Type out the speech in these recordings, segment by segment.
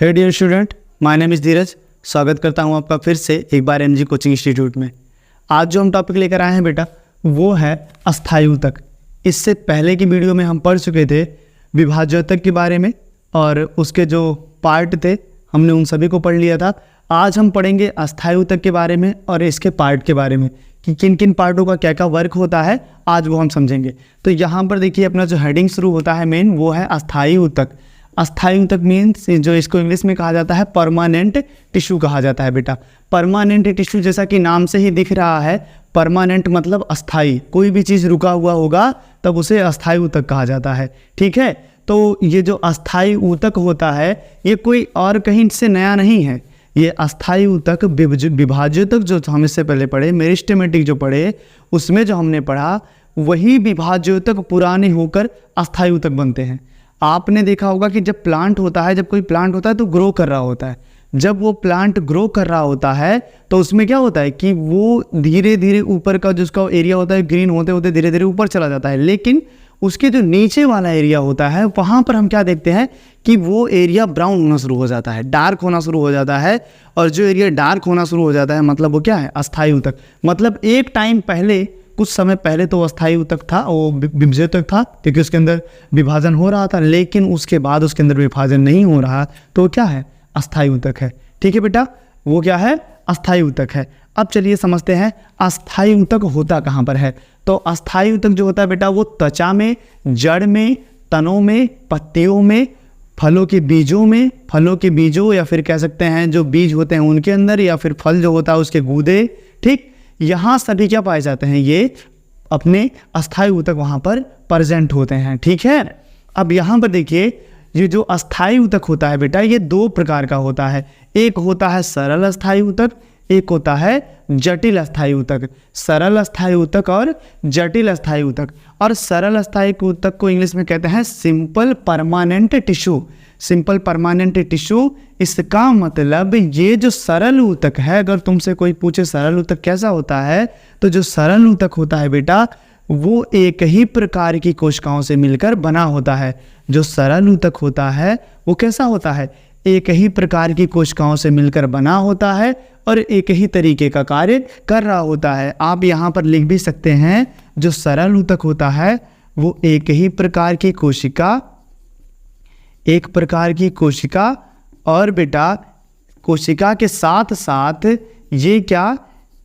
Hey dear student, my name is Dheeraj. स्वागत करता हूं आपका फिर से एक बार एमजी कोचिंग इंस्टीट्यूट में। आज जो हम टॉपिक लेकर आए हैं बेटा वो है अस्थायी ऊतक। इससे पहले की वीडियो में हम पढ़ चुके थे विभाज्योतक के बारे में और उसके जो पार्ट थे हमने उन सभी को पढ़ लिया था। आज हम पढ़ेंगे अस्थायी ऊतक के बारे में और इसके पार्ट के बारे में कि किन किन पार्टों का क्या क्या वर्क होता है, आज वो हम समझेंगे। तो यहाँ पर देखिए अपना जो हेडिंग शुरू होता है मेन वो है अस्थायी ऊतक। अस्थायी ऊतक मीन्स जो इसको इंग्लिश में कहा जाता है परमानेंट टिश्यू कहा जाता है बेटा। परमानेंट टिश्यू जैसा कि नाम से ही दिख रहा है, परमानेंट मतलब अस्थाई। कोई भी चीज़ रुका हुआ होगा तब उसे अस्थायी ऊतक कहा जाता है। ठीक है, तो ये जो अस्थायी ऊतक होता है ये कोई और कहीं से नया नहीं है। ये अस्थायी ऊतक विभाज्योतक जो हम इससे पहले पढ़े, मेरिस्टेमेटिक जो पढ़े उसमें जो हमने पढ़ा वही विभाज्योतक पुराने होकर अस्थायी ऊतक बनते हैं। आपने देखा होगा कि जब प्लांट होता है, जब कोई प्लांट होता है तो ग्रो कर रहा होता है। जब वो प्लांट ग्रो कर रहा होता है तो उसमें क्या होता है कि वो धीरे धीरे ऊपर का जो उसका एरिया होता है ग्रीन होते होते धीरे धीरे ऊपर चला जाता है, लेकिन उसके जो नीचे वाला एरिया होता है वहाँ पर हम क्या देखते हैं कि वो एरिया ब्राउन होना शुरू हो जाता है, डार्क होना शुरू हो जाता है। और जो एरिया डार्क होना शुरू हो जाता है मतलब वो क्या है, अस्थायी ऊतक। मतलब एक टाइम पहले, कुछ समय पहले तो अस्थायी ऊतक था, वो विभाज्योतक था क्योंकि उसके अंदर विभाजन हो रहा था, लेकिन उसके बाद उसके अंदर विभाजन नहीं हो रहा तो क्या है, अस्थायी ऊतक है। ठीक है बेटा, वो क्या है, अस्थायी ऊतक है। अब चलिए समझते हैं अस्थायी ऊतक होता कहाँ पर है। तो अस्थायी ऊतक जो होता है बेटा वो त्वचा में, जड़ में, तनों में, पत्तियों में, फलों के बीजों या फिर कह सकते हैं जो बीज होते हैं उनके अंदर, या फिर फल जो होता है उसके गूदे। ठीक, यहाँ सभी क्या पाए जाते हैं, ये अपने अस्थायी ऊतक वहाँ पर प्रेजेंट होते हैं। ठीक है, अब यहाँ पर देखिए ये जो अस्थायी ऊतक होता है बेटा ये दो प्रकार का होता है। एक होता है सरल अस्थायी ऊतक, एक होता है जटिल अस्थायी ऊतक। सरल अस्थायी ऊतक और जटिल अस्थायी ऊतक। और सरल अस्थायी ऊतक को इंग्लिश में कहते हैं simple permanent tissue. Simple permanent tissue, इसका मतलब ये जो सरल ऊतक है, अगर तुमसे कोई पूछे सरल ऊतक कैसा होता है, तो जो सरल ऊतक होता है बेटा वो एक ही प्रकार की कोशिकाओं से मिलकर बना होता है। जो सरल ऊतक होता है वो कैसा होता है, एक ही प्रकार की कोशिकाओं से मिलकर बना होता है और एक ही तरीके का कार्य कर रहा होता है। आप यहाँ पर लिख भी सकते हैं जो सरल ऊतक होता है वो एक ही प्रकार की कोशिका, एक प्रकार की कोशिका, और बेटा कोशिका के साथ साथ ये क्या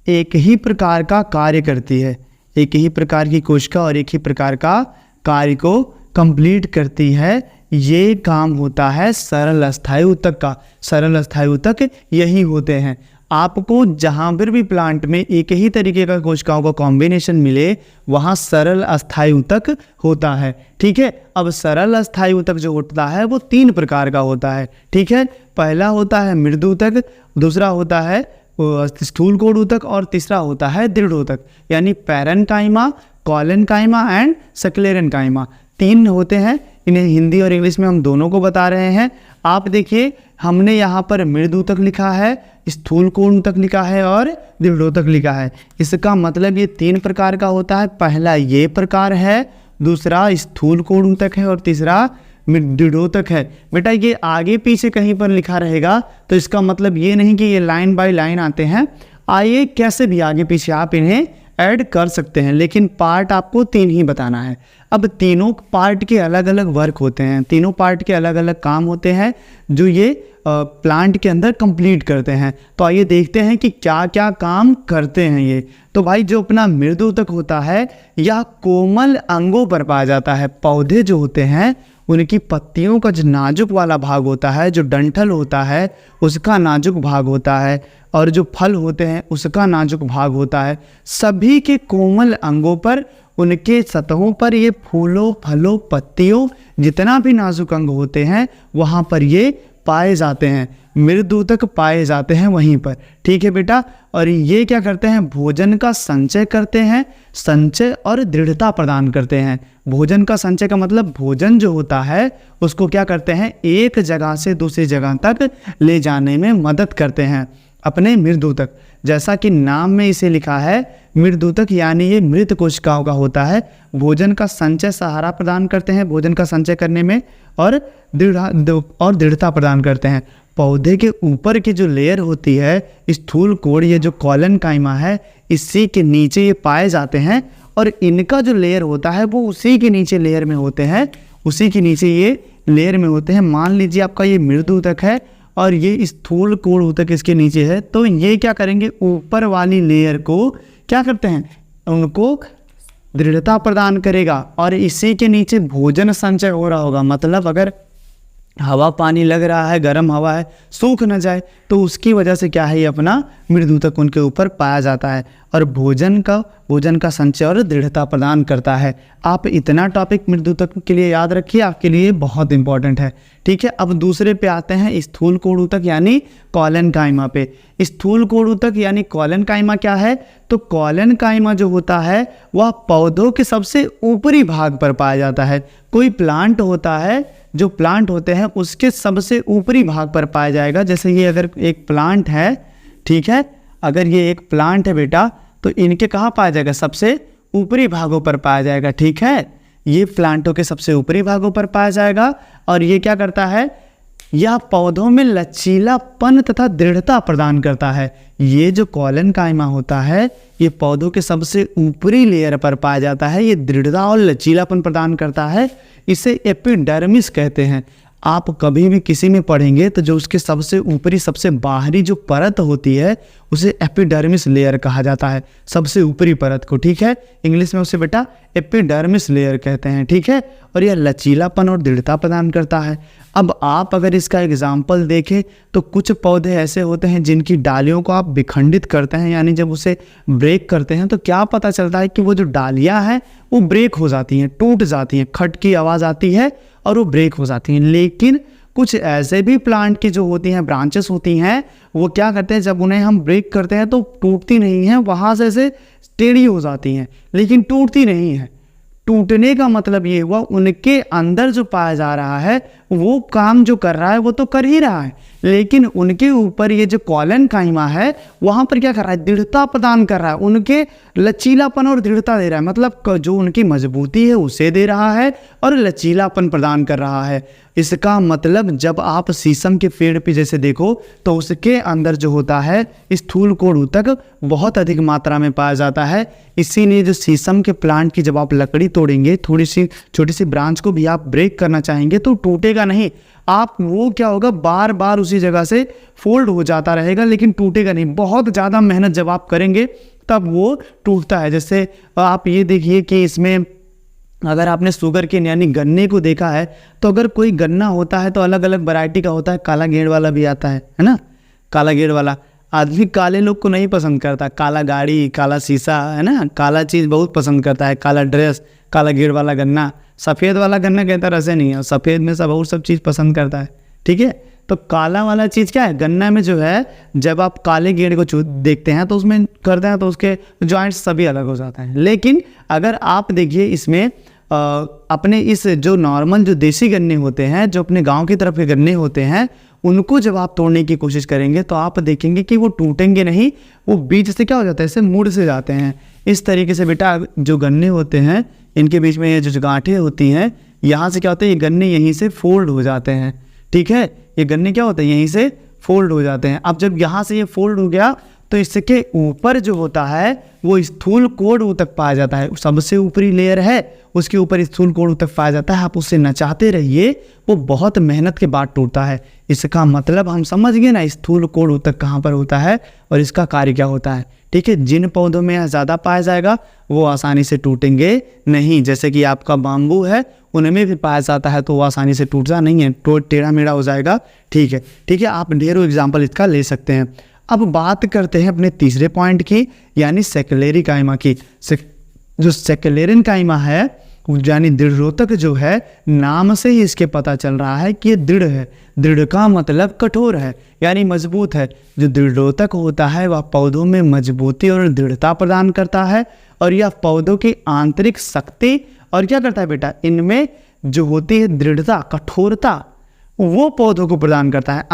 एक ही प्रकार का कार्य करती है। एक ही प्रकार की कोशिका और एक ही प्रकार का कार्य को कंप्लीट करती है। ये काम होता है सरल अस्थायी ऊतक का। सरल अस्थायी ऊतक यही होते हैं। आपको जहाँ पर भी प्लांट में एक ही तरीके का कोशिकाओं का कॉम्बिनेशन मिले वहाँ सरल अस्थायी ऊतक होता है। ठीक है, अब सरल अस्थायी ऊतक जो होता है वो तीन प्रकार का होता है। ठीक है, पहला होता है मृदु ऊतक, दूसरा होता है स्थूलकोण ऊतक और तीसरा होता है दृढ़ ऊतक, यानी पैरेन्काइमा, कॉलेनकाइमा एंड स्क्लेरेन्काइमा। तीन होते हैं, इन्हें हिंदी और इंग्लिश में हम दोनों को बता रहे हैं। आप देखिए हमने यहाँ पर मृदु ऊतक लिखा है, स्थूलकोण ऊतक लिखा है और दृढ़ ऊतक लिखा है। इसका मतलब ये तीन प्रकार का होता है। पहला ये प्रकार है, दूसरा स्थूलकोण ऊतक है और तीसरा दृढ़ ऊतक है। बेटा ये आगे पीछे कहीं पर लिखा रहेगा तो इसका मतलब ये नहीं कि ये लाइन बाय लाइन आते हैं। आइए कैसे भी आगे पीछे आप इन्हें ऐड कर सकते हैं, लेकिन पार्ट आपको तीन ही बताना है। अब तीनों पार्ट के अलग अलग वर्क होते हैं, तीनों पार्ट के अलग अलग काम होते हैं जो ये प्लांट के अंदर कंप्लीट करते हैं। तो आइए देखते हैं कि क्या क्या काम करते हैं ये। तो भाई जो अपना मृदु ऊतक होता है यह कोमल अंगों पर पाया जाता है। पौधे जो होते हैं उनकी पत्तियों का जो नाजुक वाला भाग होता है, जो डंठल होता है उसका नाजुक भाग होता है, और जो फल होते हैं उसका नाजुक भाग होता है। सभी के कोमल अंगों पर, उनके सतहों पर ये फूलों, फलों, पत्तियों जितना भी नाजुक अंग होते हैं वहाँ पर ये पाए जाते हैं। मृदु ऊतक पाए जाते हैं वहीं पर। ठीक है बेटा, और ये क्या करते हैं, भोजन का संचय करते हैं, संचय और दृढ़ता प्रदान करते हैं। भोजन का संचय का मतलब भोजन जो होता है उसको क्या करते हैं, एक जगह से दूसरी जगह तक ले जाने में मदद करते हैं अपने मृदु ऊतक। जैसा कि नाम में इसे लिखा है मृदु ऊतक, यानी ये मृत कोशिकाओं का होता है। भोजन का संचय सहारा प्रदान करते हैं भोजन का संचय करने में, और दृढ़ता प्रदान करते हैं। पौधे के ऊपर की जो लेयर होती है स्थूल कोण, ये जो कॉलन काइमा है, इसी के नीचे ये पाए जाते हैं और इनका जो लेयर होता है वो उसी के नीचे लेयर में होते हैं, उसी के नीचे ये लेयर में होते हैं। मान लीजिए आपका ये मृदु ऊतक है और ये स्थूल कोण ऊतक इसके नीचे है, तो ये क्या करेंगे, ऊपर वाली लेयर को क्या करते हैं, उनको दृढ़ता प्रदान करेगा और इसी के नीचे भोजन संचय हो रहा होगा। मतलब अगर हवा पानी लग रहा है, गर्म हवा है, सूख न जाए, तो उसकी वजह से क्या है, ये अपना मृदुतक उनके ऊपर पाया जाता है और भोजन का संचय और दृढ़ता प्रदान करता है। आप इतना टॉपिक मृदुतक के लिए याद रखिए, आपके लिए बहुत इंपॉर्टेंट है। ठीक है, अब दूसरे पे आते हैं, स्थूल कोण ऊतक यानी कॉलन काइमा पे। स्थूल कोण ऊतक यानी कॉलन काइमा क्या है, तो कॉलन काइमा जो होता है वह पौधों के सबसे ऊपरी भाग पर पाया जाता है। कोई प्लांट होता है, जो प्लांट होते हैं उसके सबसे ऊपरी भाग पर पाया जाएगा। जैसे ये अगर एक प्लांट है, ठीक है, अगर ये एक प्लांट है बेटा, तो इनके कहाँ पाया जाएगा, सबसे ऊपरी भागों पर पाया जाएगा। ठीक है, ये प्लांटों के सबसे ऊपरी भागों पर पाया जाएगा और ये क्या करता है, यह पौधों में लचीलापन तथा दृढ़ता प्रदान करता है। ये जो कॉलन काइमा होता है ये पौधों के सबसे ऊपरी लेयर पर पाया जाता है, ये दृढ़ता और लचीलापन प्रदान करता है। इसे एपिडर्मिस कहते हैं। आप कभी भी किसी में पढ़ेंगे तो जो उसके सबसे ऊपरी सबसे बाहरी जो परत होती है उसे एपिडर्मिस लेयर कहा जाता है, सबसे ऊपरी परत को। ठीक है, इंग्लिश में उसे बेटा एपिडर्मिस लेयर कहते हैं। ठीक है, और यह लचीलापन और दृढ़ता प्रदान करता है। अब आप अगर इसका एग्जाम्पल देखें तो कुछ पौधे ऐसे होते हैं जिनकी डालियों को आप विखंडित करते हैं, यानी जब उसे ब्रेक करते हैं तो क्या पता चलता है कि वो जो डालियाँ हैं वो ब्रेक हो जाती हैं, टूट जाती हैं, खट की आवाज़ आती है और वो ब्रेक हो जाती हैं। लेकिन कुछ ऐसे भी प्लांट की जो होती हैं ब्रांचेस होती हैं, वो क्या करते हैं, जब उन्हें हम ब्रेक करते हैं तो टूटती नहीं हैं, वहाँ से ऐसे टेढ़ी हो जाती हैं, लेकिन टूटती नहीं है। टूटने का मतलब ये हुआ उनके अंदर जो पाया जा रहा है वो काम जो कर रहा है वो तो कर ही रहा है, लेकिन उनके ऊपर ये जो कॉलन काइमा है वहाँ पर क्या कर रहा है, दृढ़ता प्रदान कर रहा है, उनके लचीलापन और दृढ़ता दे रहा है। मतलब जो उनकी मजबूती है उसे दे रहा है और लचीलापन प्रदान कर रहा है। इसका मतलब जब आप शीशम के पेड़ पे जैसे देखो तो उसके अंदर जो होता है स्थूल कोण ऊतक बहुत अधिक मात्रा में पाया जाता है। इसीलिए जो शीशम के प्लांट की जब आप लकड़ी तोड़ेंगे, थोड़ी सी छोटी सी ब्रांच को भी आप ब्रेक करना चाहेंगे तो टूटेगा नहीं, आप वो क्या होगा, बार बार उसी जगह से फोल्ड हो जाता रहेगा, लेकिन टूटेगा नहीं। बहुत ज़्यादा मेहनत जब आप करेंगे तब वो टूटता है। जैसे आप ये देखिए कि इसमें अगर आपने शुगर के यानी गन्ने को देखा है तो अगर कोई गन्ना होता है तो अलग अलग वैरायटी का होता है, काला गेड़ वाला भी आता है ना, काला गेड़ वाला। आदमी काले लोग को नहीं पसंद करता, काला गाड़ी, काला शीशा, है ना, काला चीज़ बहुत पसंद करता है, काला ड्रेस, काला गेड़ वाला गन्ना। सफ़ेद वाला गन्ना कहता ऐसे नहीं है, सफ़ेद में सब और सब चीज़ पसंद करता है। ठीक है, तो काला वाला चीज़ क्या है, गन्ना में जो है जब आप काले गेड़ को देखते हैं तो उसमें करते हैं तो उसके जॉइंट्स सभी अलग हो जाते हैं। लेकिन अगर आप देखिए इसमें अपने इस जो नॉर्मल जो देसी गन्ने होते हैं, जो अपने गांव की तरफ के गन्ने होते हैं, उनको जब आप तोड़ने की कोशिश करेंगे तो आप देखेंगे कि वो टूटेंगे नहीं, वो बीच से क्या हो जाता है, ऐसे मुड़ से जाते हैं। इस तरीके से बेटा जो गन्ने होते हैं इनके बीच में ये जो गांठें होती हैं, यहाँ से क्या होता है, ये गन्ने यहीं से फोल्ड हो जाते हैं। ठीक है, ये गन्ने क्या होते हैं, यहीं से फोल्ड हो जाते हैं। अब जब यहाँ से ये फोल्ड हो गया तो इसके ऊपर जो होता है वो स्थूल कोण ऊतक पाया जाता है, सबसे ऊपरी लेयर है उसके ऊपर स्थूल कोण ऊतक पाया जाता है। आप उससे नचाते रहिए, वो बहुत मेहनत के बाद टूटता है। इसका मतलब हम समझ गए ना, स्थूल कोण ऊतक कहाँ पर होता है और इसका कार्य क्या होता है। ठीक है, जिन पौधों में ज़्यादा पाया जाएगा वो आसानी से टूटेंगे नहीं, जैसे कि आपका बाम्बू है उनमें भी पाया जाता है तो वो आसानी से टूटता नहीं है, टेढ़ा मेढ़ा हो जाएगा। ठीक है, ठीक है, आप ढेरों एग्जाम्पल इसका ले सकते हैं। अब बात करते हैं अपने तीसरे पॉइंट की, यानी सेकेलेरी काइमा की। जो सेकेलेरिन काइमा है यानी दृढ़ोतक जो है, नाम से ही इसके पता चल रहा है कि ये दृढ़ है। दृढ़ का मतलब कठोर है यानी मजबूत है। जो दृढ़ोतक होता है वह पौधों में मजबूती और दृढ़ता प्रदान करता है और यह पौधों की आंतरिक शक्ति और क्या करता है बेटा, इनमें जो होती है दृढ़ता, कठोरता, वो पौधों को प्रदान करता है।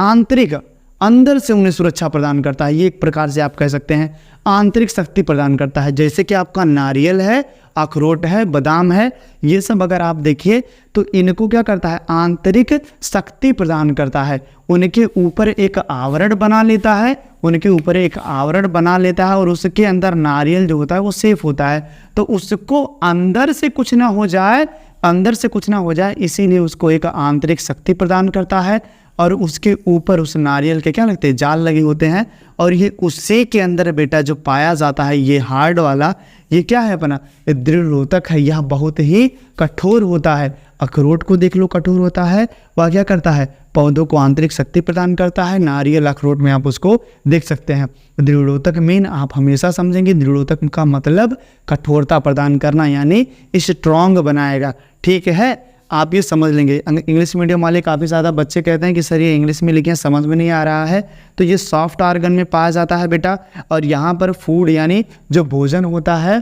अंदर से उन्हें सुरक्षा प्रदान करता है। ये एक प्रकार से आप कह सकते हैं आंतरिक शक्ति प्रदान करता है। जैसे कि आपका नारियल है, अखरोट है, बादाम है, ये सब अगर आप देखिए तो इनको क्या करता है, आंतरिक शक्ति प्रदान करता है। उनके ऊपर एक आवरण बना लेता है, उनके ऊपर एक आवरण बना लेता है और उसके अंदर नारियल जो होता है वो सेफ होता है। तो उसको अंदर से कुछ ना हो जाए, अंदर से कुछ ना हो जाए, इसीलिए उसको एक आंतरिक शक्ति प्रदान करता है। और उसके ऊपर उस नारियल के क्या लगते हैं, जाल लगे होते हैं। और ये उसी के अंदर बेटा जो पाया जाता है, ये हार्ड वाला, ये क्या है अपना, दृढ़रोधक है। यह बहुत ही कठोर होता है। अखरोट को देख लो, कठोर होता है। वह क्या करता है, पौधों को आंतरिक शक्ति प्रदान करता है। नारियल, अखरोट में आप उसको देख सकते हैं। दृढ़रोधक मीन आप हमेशा समझेंगे, दृढ़रोधक का मतलब कठोरता प्रदान करना, यानी स्ट्रॉन्ग बनाएगा। ठीक है, आप ये समझ लेंगे। इंग्लिश मीडियम वाले काफ़ी ज़्यादा बच्चे कहते हैं कि सर ये इंग्लिश में लिखे समझ में नहीं आ रहा है। तो ये सॉफ्ट ऑर्गन में पाया जाता है बेटा। और यहाँ पर फूड यानी जो भोजन होता है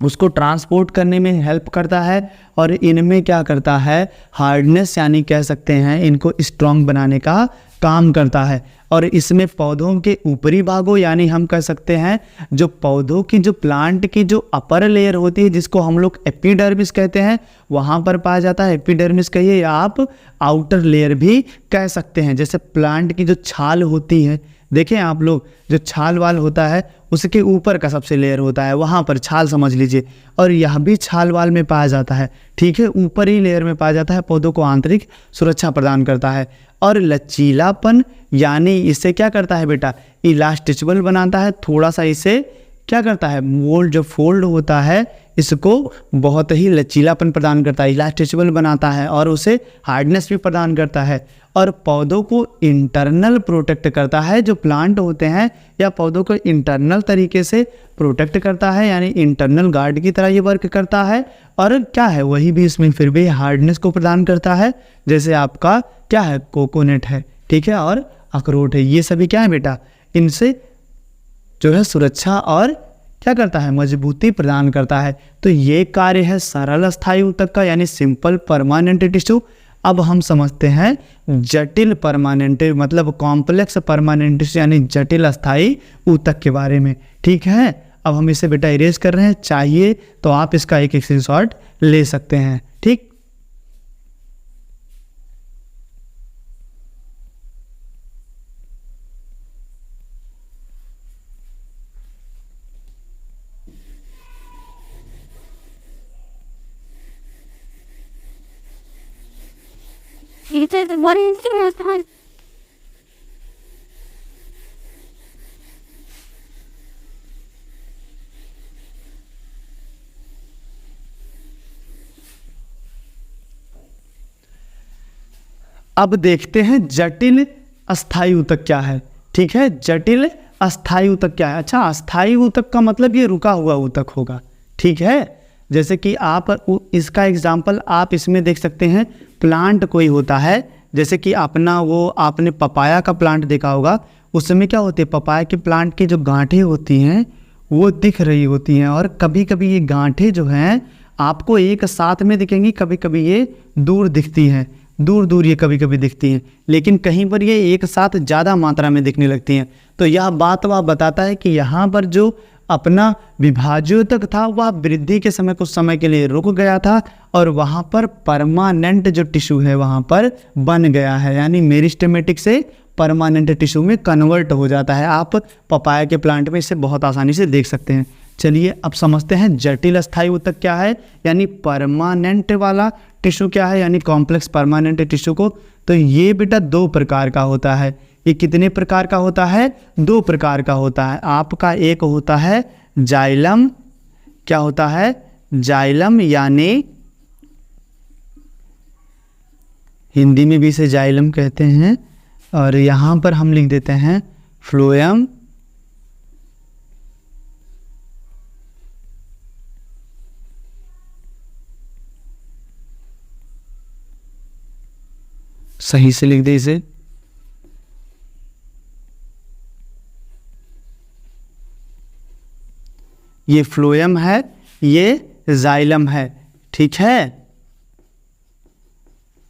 उसको ट्रांसपोर्ट करने में हेल्प करता है। और इनमें क्या करता है, हार्डनेस यानी कह सकते हैं इनको स्ट्रॉन्ग बनाने का काम करता है। और इसमें पौधों के ऊपरी भागों यानी हम कह सकते हैं जो पौधों की जो प्लांट की जो अपर लेयर होती है जिसको हम लोग एपिडर्मिस कहते हैं, वहाँ पर पाया जाता है। एपिडर्मिस कहिए या आप आउटर लेयर भी कह सकते हैं। जैसे प्लांट की जो छाल होती है, देखें आप लोग, जो छाल वाल होता है उसके ऊपर का सबसे लेयर होता है, वहाँ पर छाल समझ लीजिए। और यह भी छाल वाल में पाया जाता है। ठीक है, ऊपर ही लेयर में पाया जाता है। पौधों को आंतरिक सुरक्षा प्रदान करता है। और लचीलापन यानी इसे क्या करता है बेटा, इलास्टिचबल बनाता है। थोड़ा सा इसे क्या करता है, मोल्ड जो फोल्ड होता है इसको बहुत ही लचीलापन प्रदान करता है, इलास्टिचबल बनाता है। और उसे हार्डनेस भी प्रदान करता है। और पौधों को इंटरनल प्रोटेक्ट करता है। जो प्लांट होते हैं या पौधों को इंटरनल तरीके से प्रोटेक्ट करता है, यानी इंटरनल गार्ड की तरह ये वर्क करता है। और क्या है, वही भी इसमें फिर भी हार्डनेस को प्रदान करता है। जैसे आपका क्या है, कोकोनट है, ठीक है, और अखरोट है। ये सभी क्या है बेटा, इनसे जो है सुरक्षा और क्या करता है, मजबूती प्रदान करता है। तो ये कार्य है सरल अस्थायी ऊतक का, यानी सिंपल परमानेंट टिश्यू। अब हम समझते हैं जटिल परमानेंट, मतलब कॉम्प्लेक्स परमानेंट टिश्यू यानी जटिल अस्थायी ऊतक के बारे में। ठीक है, अब हम इसे बेटा इरेज कर रहे हैं। चाहिए तो आप इसका एक स्क्रीनशॉट ले सकते हैं। ठीक, He says, what is your time? अब देखते हैं जटिल अस्थायी ऊतक क्या है। ठीक है, जटिल अस्थायी ऊतक क्या है। अच्छा, अस्थायी ऊतक का मतलब ये रुका हुआ ऊतक होगा। ठीक है, जैसे कि आप इसका एग्जाम्पल आप इसमें देख सकते हैं। प्लांट कोई होता है, जैसे कि अपना वो आपने पपाया का प्लांट देखा होगा, उसमें क्या होती है, पपाया के प्लांट की जो गांठें होती हैं वो दिख रही होती हैं। और कभी कभी ये गांठें जो हैं आपको एक साथ में दिखेंगी, कभी कभी ये दूर दिखती हैं, दूर दूर ये कभी कभी दिखती हैं, लेकिन कहीं पर ये एक साथ ज़्यादा मात्रा में दिखने लगती हैं। तो यह बात वह बताता है कि यहाँ पर जो अपना विभाज्योतक था वह वृद्धि के समय कुछ समय के लिए रुक गया था और वहाँ पर परमानेंट जो टिश्यू है वहाँ पर बन गया है, यानी मेरिस्टेमेटिक से परमानेंट टिश्यू में कन्वर्ट हो जाता है। आप पपाया के प्लांट में इसे बहुत आसानी से देख सकते हैं। चलिए अब समझते हैं जटिल अस्थायी ऊतक क्या है, यानी परमानेंट वाला टिश्यू क्या है, यानी कॉम्प्लेक्स परमानेंट टिश्यू को। तो ये बेटा दो प्रकार का होता है। ये कितने प्रकार का होता है, दो प्रकार का होता है। आपका एक होता है जाइलम, क्या होता है, जाइलम, यानी हिंदी में भी इसे जाइलम कहते हैं, और यहाँ पर हम लिख देते हैं फ्लोएम। सही से लिख दे इसे। ये फ्लोएम है, ये जाइलम है। ठीक है,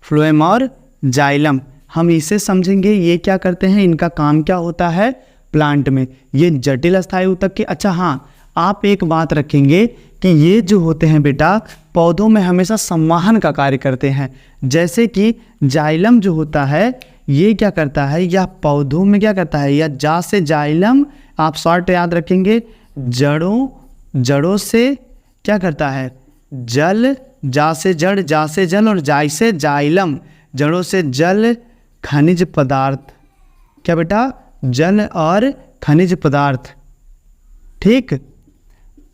फ्लोएम और जाइलम। हम इसे समझेंगे ये क्या करते हैं, इनका काम क्या होता है प्लांट में, ये जटिल अस्थायी ऊतक के। अच्छा हाँ, आप एक बात रखेंगे कि ये जो होते हैं बेटा पौधों में हमेशा संवाहन का कार्य करते हैं। जैसे कि जाइलम जो होता है ये क्या करता है, या पौधों में क्या करता है, या जा से जाइलम, आप शॉर्ट याद रखेंगे, जड़ों से क्या करता है जल, जा से जड़, जा से जल, और जाय से जाइलम, जड़ों से जल खनिज पदार्थ, क्या बेटा जल और खनिज पदार्थ। ठीक,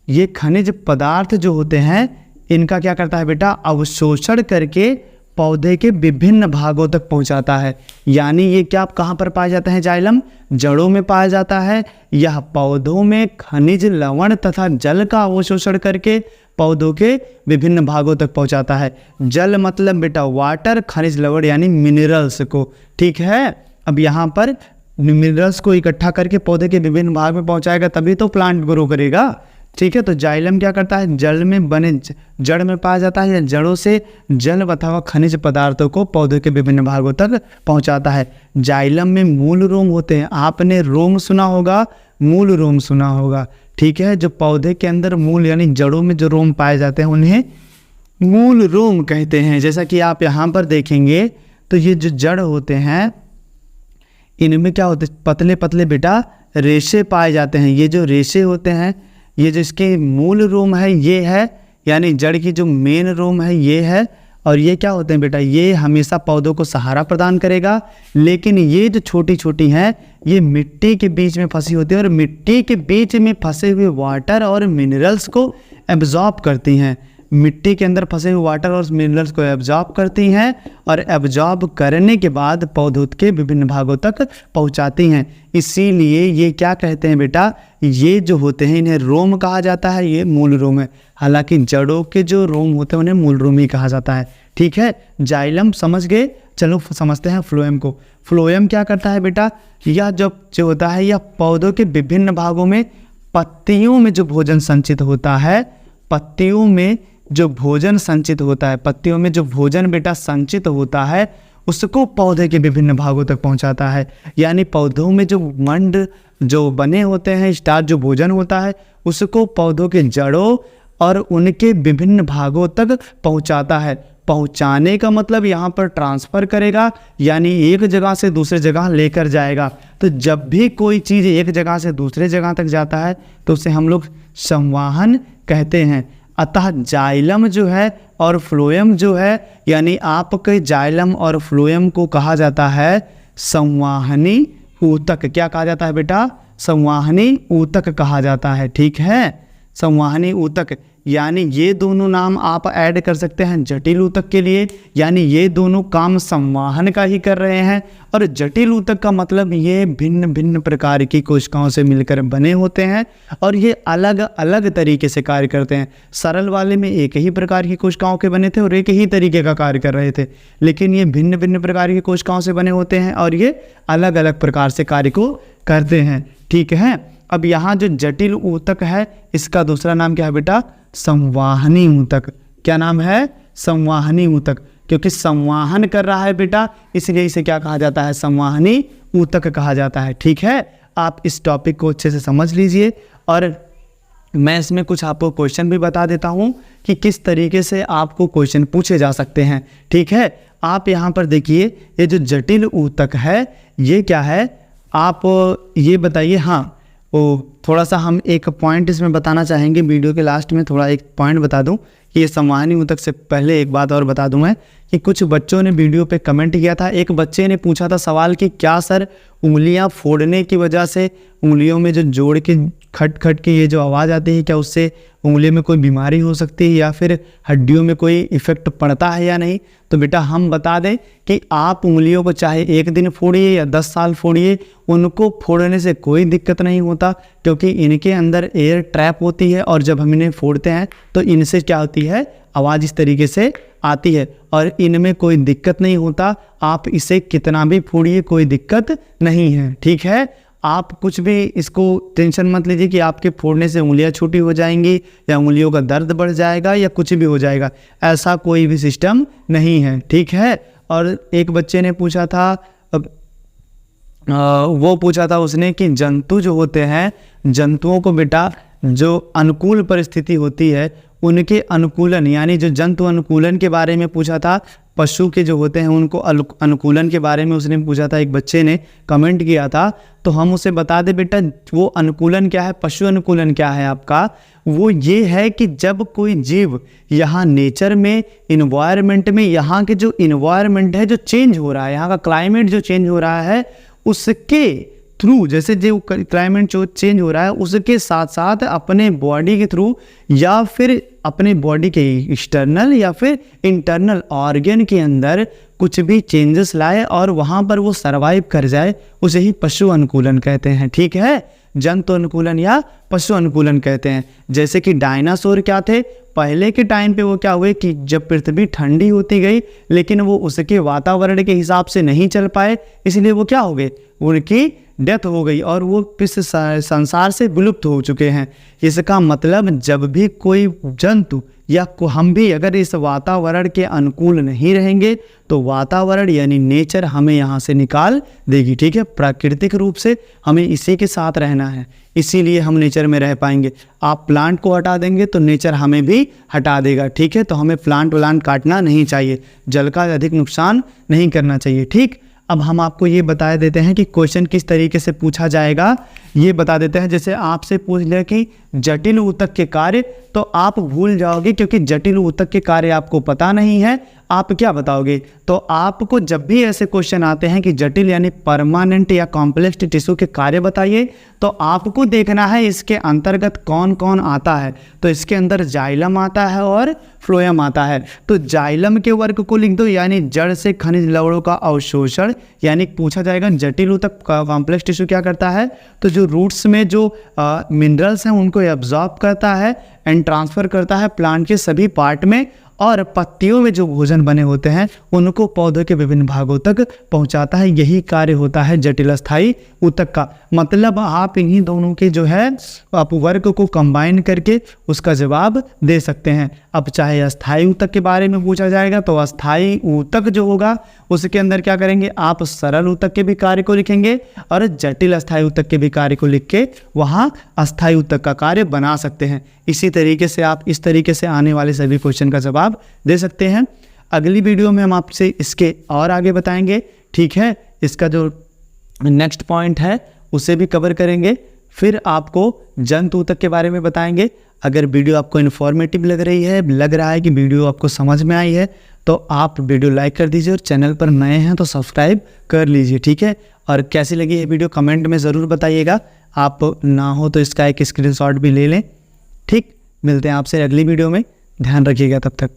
ये खनिज पदार्थ जो होते हैं इनका क्या करता है बेटा अवशोषण करके पौधे के विभिन्न भागों तक पहुंचाता है। यानी ये क्या कहाँ पर पाया जाता है, जाइलम जड़ों में पाया जाता है। यह पौधों में खनिज लवण तथा जल का अवशोषण करके पौधों के विभिन्न भागों तक पहुंचाता है। जल मतलब बेटा वाटर, खनिज लवण यानी मिनरल्स को। ठीक है, अब यहाँ पर मिनरल्स को इकट्ठा करके पौधे के विभिन्न भाग में पहुंचाएगा तभी तो प्लांट ग्रो करेगा। ठीक है, तो जाइलम क्या करता है, जल में बने जड़ में पाया जाता है, या जड़ों से जल अथवा खनिज पदार्थों को पौधे के विभिन्न भागों तक पहुंचाता है। जाइलम में मूल रोम होते हैं, आपने रोम सुना होगा, मूल रोम सुना होगा। ठीक है, जो पौधे के अंदर मूल यानी जड़ों में जो रोम पाए जाते हैं उन्हें मूल रोम कहते हैं। जैसा कि आप यहाँ पर देखेंगे तो ये जो जड़ होते हैं इनमें क्या होते हैं, पतले पतले बेटा रेशे पाए जाते हैं। ये जो रेशे होते हैं, ये जो इसके मूल रोम है ये है, यानी जड़ की जो मेन रोम है ये है, और ये क्या होते हैं बेटा, ये हमेशा पौधों को सहारा प्रदान करेगा। लेकिन ये जो छोटी छोटी हैं ये मिट्टी के बीच में फंसी होती है, और मिट्टी के बीच में फंसे हुए वाटर और मिनरल्स को एब्जॉर्ब करती हैं। मिट्टी के अंदर फंसे हुए वाटर और मिनरल्स को एब्जॉर्ब करती हैं, और एब्जॉर्ब करने के बाद पौधों के विभिन्न भागों तक पहुंचाती हैं। इसीलिए ये क्या कहते हैं बेटा, ये जो होते हैं इन्हें रोम कहा जाता है, ये मूल रोम है। हालांकि जड़ों के जो रोम होते हैं उन्हें मूल रोम ही कहा जाता है। ठीक है, जाइलम समझ गए, चलो समझते हैं फ्लोएम को। फ्लोएम क्या करता है बेटा, यह जो होता है यह पौधों के विभिन्न भागों में पत्तियों में जो भोजन संचित होता है, पत्तियों में जो भोजन संचित होता है, पत्तियों में जो भोजन बेटा संचित होता है उसको पौधे के विभिन्न भागों तक पहुंचाता है। यानी पौधों में जो मंड जो बने होते हैं, स्टार्च जो भोजन होता है उसको पौधों के जड़ों और उनके विभिन्न भागों तक पहुंचाता है। पहुंचाने का मतलब यहाँ पर ट्रांसफ़र करेगा, यानी एक जगह से दूसरे जगह लेकर जाएगा। तो जब भी कोई चीज़ एक जगह से दूसरे जगह तक जाता है तो उसे हम लोग संवाहन कहते हैं। अतः जाइलम जो है और फ्लोएम जो है, यानी आपके जाइलम और फ्लोएम को कहा जाता है संवाहनी ऊतक। क्या कहा जाता है बेटा, संवाहनी ऊतक कहा जाता है। ठीक है, संवाहनी ऊतक, यानी ये दोनों नाम आप ऐड कर सकते हैं जटिल ऊतक के लिए, यानी ये दोनों काम संवाहन का ही कर रहे हैं। और जटिल ऊतक का मतलब ये भिन्न भिन्न प्रकार की कोशिकाओं से मिलकर बने होते हैं और ये अलग अलग तरीके से कार्य करते हैं। सरल वाले में एक ही प्रकार की कोशिकाओं के बने थे और एक ही तरीके का कार्य कर रहे थे, लेकिन ये भिन्न भिन्न प्रकार की कोशिकाओं से बने होते हैं और ये अलग अलग प्रकार से कार्य को करते हैं। ठीक है, अब यहाँ जो जटिल ऊतक है इसका दूसरा नाम क्या है बेटा, संवाहनी ऊतक। क्या नाम है, संवाहनी ऊतक, क्योंकि संवाहन कर रहा है बेटा, इसलिए इसे क्या कहा जाता है, संवाहनी ऊतक कहा जाता है। ठीक है, आप इस टॉपिक को अच्छे से समझ लीजिए और मैं इसमें कुछ आपको क्वेश्चन भी बता देता हूँ कि किस तरीके से आपको क्वेश्चन पूछे जा सकते हैं। ठीक है, आप यहाँ पर देखिए, ये जो जटिल ऊतक है ये क्या है, आप ये बताइए। हाँ, वो थोड़ा सा हम एक पॉइंट इसमें बताना चाहेंगे, वीडियो के लास्ट में थोड़ा एक पॉइंट बता दूं कि ये संवाहनी ऊतक से पहले एक बात और बता दूं मैं कि कुछ बच्चों ने वीडियो पे कमेंट किया था। एक बच्चे ने पूछा था सवाल कि क्या सर उंगलियां फोड़ने की वजह से उंगलियों में जो जोड़ के खट खट के ये जो आवाज़ आती है, क्या उससे उंगली में कोई बीमारी हो सकती है या फिर हड्डियों में कोई इफ़ेक्ट पड़ता है या नहीं। तो बेटा हम बता दें कि आप उंगलियों को चाहे एक दिन फोड़िए या 10 साल फोड़िए, उनको फोड़ने से कोई दिक्कत नहीं होता, क्योंकि इनके अंदर एयर ट्रैप होती है और जब हम इन्हें फोड़ते हैं तो इनसे क्या होती है, आवाज़ इस तरीके से आती है और इनमें कोई दिक्कत नहीं होता। आप इसे कितना भी फोड़िए कोई दिक्कत नहीं है। ठीक है, आप कुछ भी इसको टेंशन मत लीजिए कि आपके फोड़ने से उंगलियां छोटी हो जाएंगी या उंगलियों का दर्द बढ़ जाएगा या कुछ भी हो जाएगा, ऐसा कोई भी सिस्टम नहीं है। ठीक है, और एक बच्चे ने पूछा था वो पूछा था उसने कि जंतु जो होते हैं, जंतुओं को बेटा जो अनुकूल परिस्थिति होती है उनके अनुकूलन यानी जो जंतु अनुकूलन के बारे में पूछा था। पशु के जो होते हैं उनको अनुकूलन के बारे में उसने पूछा था, एक बच्चे ने कमेंट किया था। तो हम उसे बता दें बेटा वो अनुकूलन क्या है, पशु अनुकूलन क्या है आपका, वो ये है कि जब कोई जीव यहाँ नेचर में, इन्वायरमेंट में, यहाँ के जो इन्वायरमेंट है जो चेंज हो रहा है, यहाँ का क्लाइमेट जो चेंज हो रहा है उसके थ्रू, जैसे जो क्लाइमेट जो चेंज हो रहा है उसके साथ साथ अपने बॉडी के थ्रू या फिर अपने बॉडी के एक्सटर्नल या फिर इंटरनल ऑर्गन के अंदर कुछ भी चेंजेस लाए और वहाँ पर वो सरवाइव कर जाए, उसे ही पशु अनुकूलन कहते हैं। ठीक है, जंतु अनुकूलन या पशु अनुकूलन कहते हैं। जैसे कि डायनासोर क्या थे, पहले के टाइम पे वो क्या हुए कि जब पृथ्वी ठंडी होती गई लेकिन वो उसके वातावरण के हिसाब से नहीं चल पाए, इसलिए वो क्या हो गए, उनकी डेथ हो गई और वो इस संसार से विलुप्त हो चुके हैं। इसका मतलब जब भी कोई जंतु या हम भी अगर इस वातावरण के अनुकूल नहीं रहेंगे तो वातावरण यानी नेचर हमें यहाँ से निकाल देगी। ठीक है, प्राकृतिक रूप से हमें इसी के साथ रहना है, इसीलिए हम नेचर में रह पाएंगे। आप प्लांट को हटा देंगे तो नेचर हमें भी हटा देगा। ठीक है, तो हमें प्लांट काटना नहीं चाहिए, जल का अधिक नुकसान नहीं करना चाहिए। ठीक, अब हम आपको ये बता देते हैं कि क्वेश्चन किस तरीके से पूछा जाएगा, ये बता देते हैं। जैसे आपसे पूछ लिया कि जटिल ऊतक के कार्य, तो आप भूल जाओगे क्योंकि जटिल ऊतक के कार्य आपको पता नहीं है, आप क्या बताओगे। तो आपको जब भी ऐसे क्वेश्चन आते हैं कि जटिल यानी परमानेंट या कॉम्प्लेक्स टिश्यू के कार्य बताइए, तो आपको देखना है इसके अंतर्गत कौन कौन आता है। तो इसके अंदर जाइलम आता है और फ्लोएम आता है। तो जाइलम के वर्ग को लिख दो, यानी जड़ से खनिज लवणों का अवशोषण, यानी पूछा जाएगा जटिल ऊतक कॉम्प्लेक्स टिश्यू क्या करता है, तो जो रूट्स में जो मिनरल्स हैं उनको एब्जॉर्ब करता है एंड ट्रांसफ़र करता है प्लांट के सभी पार्ट में, और पत्तियों में जो भोजन बने होते हैं उनको पौधों के विभिन्न भागों तक पहुंचाता है। यही कार्य होता है जटिल अस्थायी ऊतक का। मतलब आप इन्हीं दोनों के जो है आप वर्ग को कंबाइन करके उसका जवाब दे सकते हैं। अब चाहे अस्थायी ऊतक के बारे में पूछा जाएगा तो अस्थायी ऊतक जो होगा उसके अंदर क्या करेंगे, आप सरल ऊतक के भी कार्य को लिखेंगे और जटिल अस्थायी ऊतक के भी कार्य को लिख के वहाँ अस्थायी ऊतक का कार्य बना सकते हैं। इसी तरीके से आप इस तरीके से आने वाले सभी क्वेश्चन का जवाब दे सकते हैं। अगली वीडियो में हम आपसे इसके और आगे बताएंगे। ठीक है, इसका जो नेक्स्ट पॉइंट है उसे भी कवर करेंगे, फिर आपको जंतु ऊतक के बारे में बताएंगे। अगर वीडियो आपको इन्फॉर्मेटिव लग रहा है कि वीडियो आपको समझ में आई है, तो आप वीडियो लाइक कर दीजिए और चैनल पर नए हैं तो सब्सक्राइब कर लीजिए। ठीक है, और कैसी लगी ये वीडियो कमेंट में ज़रूर बताइएगा। आप ना हो तो इसका एक स्क्रीनशॉट भी ले लें। ठीक, मिलते हैं आपसे अगली वीडियो में, ध्यान रखिएगा तब तक।